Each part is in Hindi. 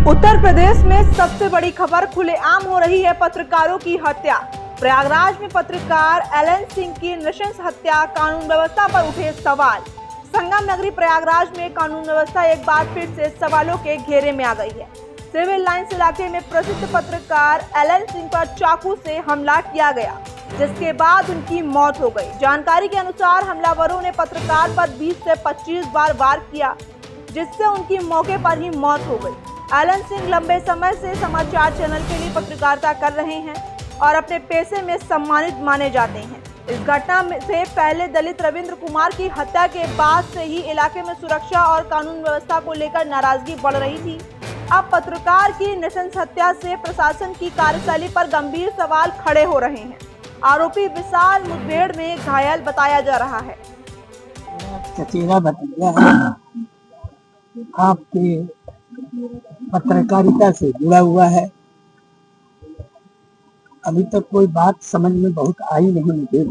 उत्तर प्रदेश में सबसे बड़ी खबर, खुलेआम हो रही है पत्रकारों की हत्या। प्रयागराज में पत्रकार एलन सिंह की नृशंस हत्या, कानून व्यवस्था पर उठे सवाल। संगम नगरी प्रयागराज में कानून व्यवस्था एक बार फिर से सवालों के घेरे में आ गई है। सिविल लाइंस इलाके में प्रसिद्ध पत्रकार एलन सिंह पर चाकू से हमला किया गया, जिसके बाद उनकी मौत हो गई। जानकारी के अनुसार हमलावरों ने पत्रकार पर 20 से 25 बार वार किया, जिससे उनकी मौके पर ही मौत हो गई। एलन सिंह लंबे समय से समाचार चैनल के लिए पत्रकारिता कर रहे हैं और अपने पेशे में सम्मानित माने जाते हैं। इस घटना से पहले दलित रविंद्र कुमार की हत्या के बाद से ही इलाके में सुरक्षा और कानून व्यवस्था को लेकर नाराजगी बढ़ रही थी। अब पत्रकार की नृशंस हत्या से प्रशासन की कार्यशैली पर गंभीर सवाल खड़े हो रहे हैं। आरोपी विशाल मुठभेड़ में घायल बताया जा रहा है। आपके पत्रकारिता से जुड़ा हुआ है। अभी तक कोई बात समझ में बहुत आई नहीं मुझे,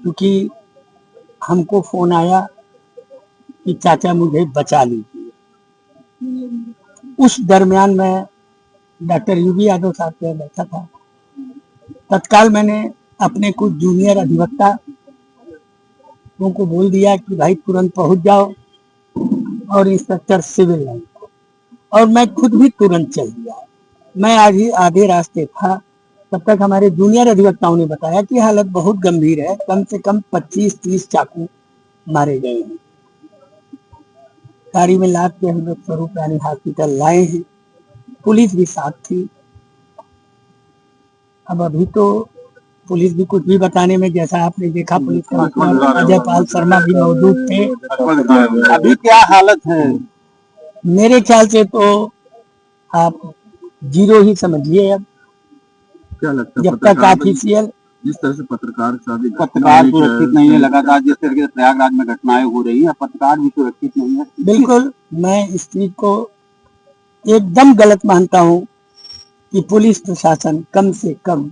क्योंकि हमको फोन आया कि चाचा मुझे बचा लीजिए। उस दरमियान मैं डॉक्टर यूबी यादव साहब के बैठा था। तत्काल मैंने अपने कुछ जूनियर अधिवक्ता को बोल दिया कि भाई तुरंत पहुंच जाओ और इंस्पेक्टर सिविल लाइन को, और मैं खुद भी तुरंत चल दिया। मैं आधे रास्ते था, तब तक हमारे जूनियर अधिवक्ताओं ने बताया कि हालत बहुत गंभीर है, कम से कम 25-30 चाकू मारे गए हैं। गाड़ी में लाद के हम लोग स्वरूप रानी हॉस्पिटल लाए हैं। पुलिस भी साथ थी। अब अभी तो पुलिस भी कुछ भी बताने में, जैसा आपने देखा पुलिस कमिश्नर अजय पाल शर्मा भी मौजूद थे। अभी क्या हालत है? मेरे ख्याल से तो आप जीरो ही समझिए। अब क्या लगता है जब तक ऑफिशियल जिस तरह से पत्रकार सुरक्षित नहीं है, लगातार जिस तरह से प्रयागराज में घटनाएं हो रही है, पत्रकार भी सुरक्षित नहीं है। बिल्कुल, मैं इस चीज को एकदम गलत मानता हूं कि पुलिस प्रशासन कम से कम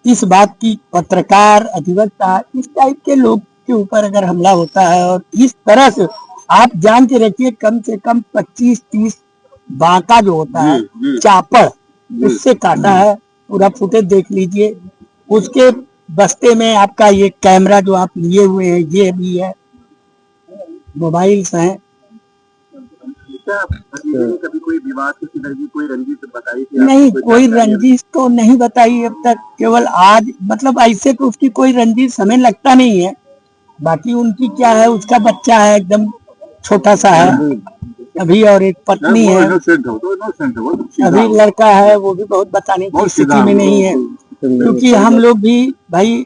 इस बात की, पत्रकार अधिवक्ता इस टाइप के लोग के ऊपर अगर हमला होता है और इस तरह से, आप जान के रखिए कम से कम 25-30 बांका जो होता है चापड़, उससे काटा है। पूरा फुटेज देख लीजिए। उसके बस्ते में आपका ये कैमरा जो आप लिए हुए हैं ये भी है, मोबाइल्स हैं। कभी कोई विवाद किसी तरह की कोई रंजिश बताई थी? नहीं, कोई रंजिश तो नहीं बताई अब तक। केवल आज, मतलब ऐसे तो उसकी कोई रंजिश हमें लगता नहीं है। बाकी उनकी क्या है, उसका बच्चा है एकदम छोटा सा है अभी, और एक पत्नी है अभी, लड़का है वो भी बहुत बताने की स्थिति में नहीं है। क्योंकि हम लोग भी भाई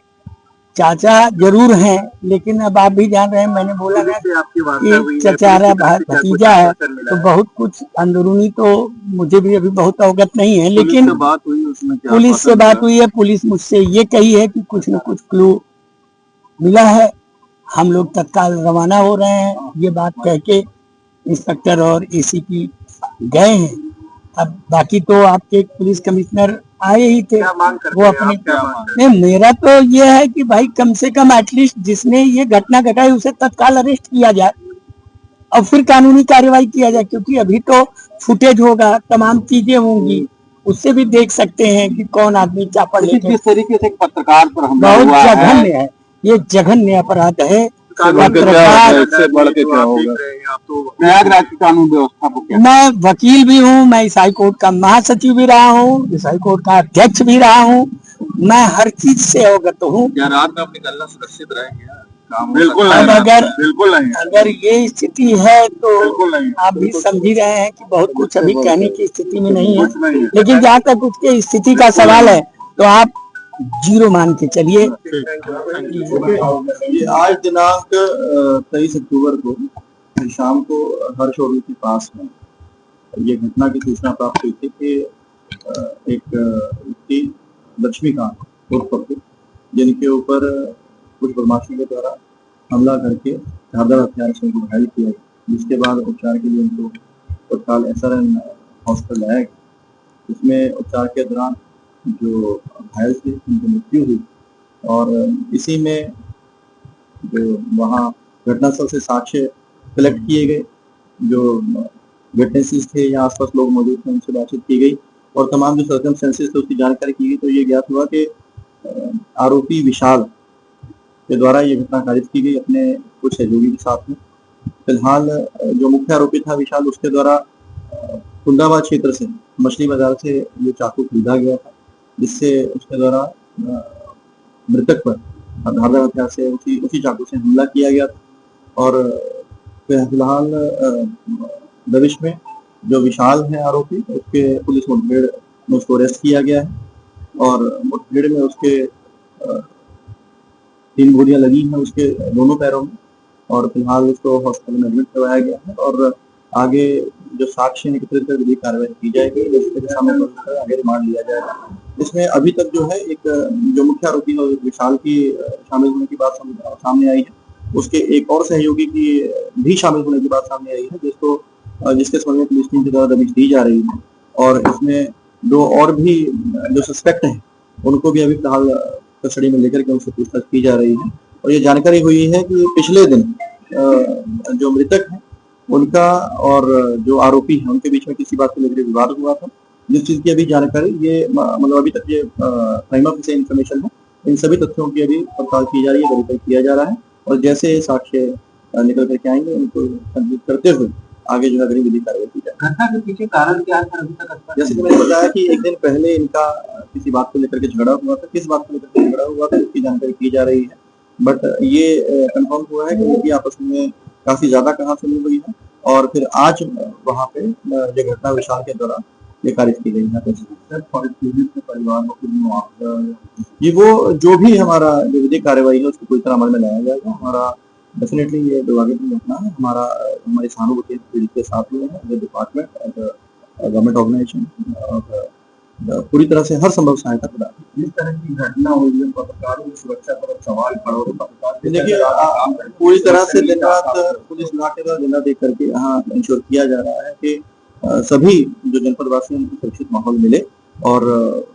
चाचा जरूर हैं, लेकिन अब आप भी जान रहे हैं, मैंने बोला ना कि चचारा भतीजा है, तो बहुत कुछ अंदरूनी तो मुझे भी अभी बहुत अवगत नहीं है। लेकिन पुलिस से बात हुई है, पुलिस मुझसे ये कही है कि कुछ न कुछ क्लू मिला है। हम लोग तत्काल रवाना हो रहे हैं। ये बात कह के इंस्पेक्टर और एसीपी गए हैं। अब बाकी तो आपके पुलिस कमिश्नर आए ही थे, वो अपने मेरा तो ये है कि भाई कम से कम एटलीस्ट जिसने ये घटना घटाई उसे तत्काल अरेस्ट किया जाए और फिर कानूनी कार्यवाही किया जाए। क्योंकि अभी तो फुटेज होगा, तमाम चीजें होंगी, उससे भी देख सकते हैं कि कौन आदमी चापड़ लेके। किस तरीके से पत्रकार पर हमला बहुत हुआ जघन्य है, ये जघन्य अपराध है। प्रयागराज की कानून व्यवस्था को क्या? मैं वकील भी हूँ, मैं इस हाई कोर्ट का महासचिव भी रहा हूँ, इस हाई कोर्ट का अध्यक्ष भी रहा हूँ। मैं हर चीज से अवगत हूँ। क्या रात में अपनी गल्ला सुरक्षित रहेंगे? बिल्कुल नहीं। अगर ये स्थिति है तो आप भी समझ ही रहे हैं कि बहुत कुछ अभी कहने की स्थिति में नहीं है। लेकिन जहाँ तक उसके स्थिति का सवाल है तो आप जीरो मान के चलिए। आज दिनांक 23 अक्टूबर को शाम को हर्षोली के पास में ये घटना की सूचना प्राप्त हुई थी कि एक व्यक्ति लक्ष्मीकांत उर्फ पप्पू, जिनके ऊपर कुछ बदमाशों के द्वारा हमला करके धारदार हथियार से उनको घायल किया, जिसके बाद उपचार के लिए उनको तत्काल SRN हॉस्पिटल लाया गया। इसमें उपचार के दौरान जो घायल थे उनकी मृत्यु हुई और इसी में जो वहाँ घटनास्थल से साक्ष्य कलेक्ट किए गए, जो विटनेसेस थे या आसपास लोग मौजूद थे, उनसे बातचीत की गई और तमाम जो सर्कमस्टेंसेस थे उसकी जानकारी की गई। तो ये ज्ञात हुआ कि आरोपी विशाल के द्वारा ये घटना कारित की गई अपने कुछ सहयोगी के साथ में। फिलहाल जो मुख्य आरोपी था विशाल, उसके द्वारा कुंदाबाद क्षेत्र से, मछली बाजार से ये चाकू खरीदा गया था, जिससे उसके द्वारा मृतक पर धारदार हथियार से उसी चाकू से हमला किया गया था। और फिलहाल दबिश में जो विशाल है आरोपी, उसके पुलिस मुठभेड़ में उसको अरेस्ट किया गया है और मुठभेड़ में उसके 3 गोलियां लगी हैं उसके दोनों पैरों में और फिलहाल उसको हॉस्पिटल में एडमिट करवाया गया है और आगे जो साक्ष्य एकत्रित कर विधिक कार्रवाई की जाएगी, उसके सामने आगे रिमांड लिया जाएगा। इसमें अभी तक जो है एक जो मुख्य आरोपी है विशाल की शामिल होने की बात सामने आई है, उसके एक और सहयोगी की भी शामिल होने की बात सामने आई है, जिसके संबंध में पुलिस टीम के द्वारा दबिश दी जा रही है और इसमें 2 और भी जो सस्पेक्ट हैं उनको भी अभी फिलहाल कस्टडी में लेकर के उनसे पूछताछ की जा रही है। और ये जानकारी हुई है कि पिछले दिन जो मृतक है उनका और जो आरोपी है उनके बीच में किसी बात को लेकर विवाद हुआ था, जिस चीज की अभी जानकारी ये मतलब अभी तक ये प्राइमा फेसी इंफॉर्मेशन है, इन सभी तथ्यों की अभी पड़ताल की जा रही है, वेरीफाई किया जा रहा है और जैसे साक्ष्य निकल करके आएंगे उनको संबोधित करते हुए आगे जो है अगली विधि कार्रवाई की जाए। घटना के पीछे कारण क्या है अभी तक? जैसे कि मैंने बताया कि एक दिन पहले इनका किसी बात को लेकर के झगड़ा हुआ था, किस बात को लेकर के झगड़ा हुआ था इसकी जानकारी की जा रही है, बट ये कंफर्म हुआ है कि इनकी आपस में काफी ज्यादा कहासुनी हुई है और फिर आज वहाँ पे ये घटना विशाल के द्वारा ये कारित की गई है। परिवार को ये वो जो भी हमारा जो विधिक कार्रवाई है उसको पूरी तरह अमल में लाया जाएगा। हमारा डेफिनेटली ये दुर्भाग्यपूर्ण घटना है, हमारी सहानुभूति पीड़ित के साथ में है, डिपार्टमेंट गवर्नमेंट ऑर्गेनाइजेशन पूरी तरह से हर संभव सहायता प्रदान। इस तरह की घटना हुई है, पत्रकारों की सुरक्षा पर सवाल खड़ा हो रहा है। देखिए पूरी तरह से दिन रात पुलिस विभाग के द्वारा दिन रात देख करके यहाँ इंश्योर किया जा रहा है कि सभी जो जनपद वासी उनको सुरक्षित माहौल मिले और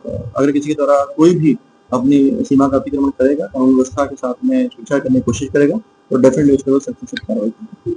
अगर किसी के द्वारा कोई भी अपनी सीमा का अतिक्रमण करेगा, कानून व्यवस्था के साथ में छेड़छाड़ करने की कोशिश करेगा तो डेफिनेटली उसके ऊपर सख्त से कार्रवाई की।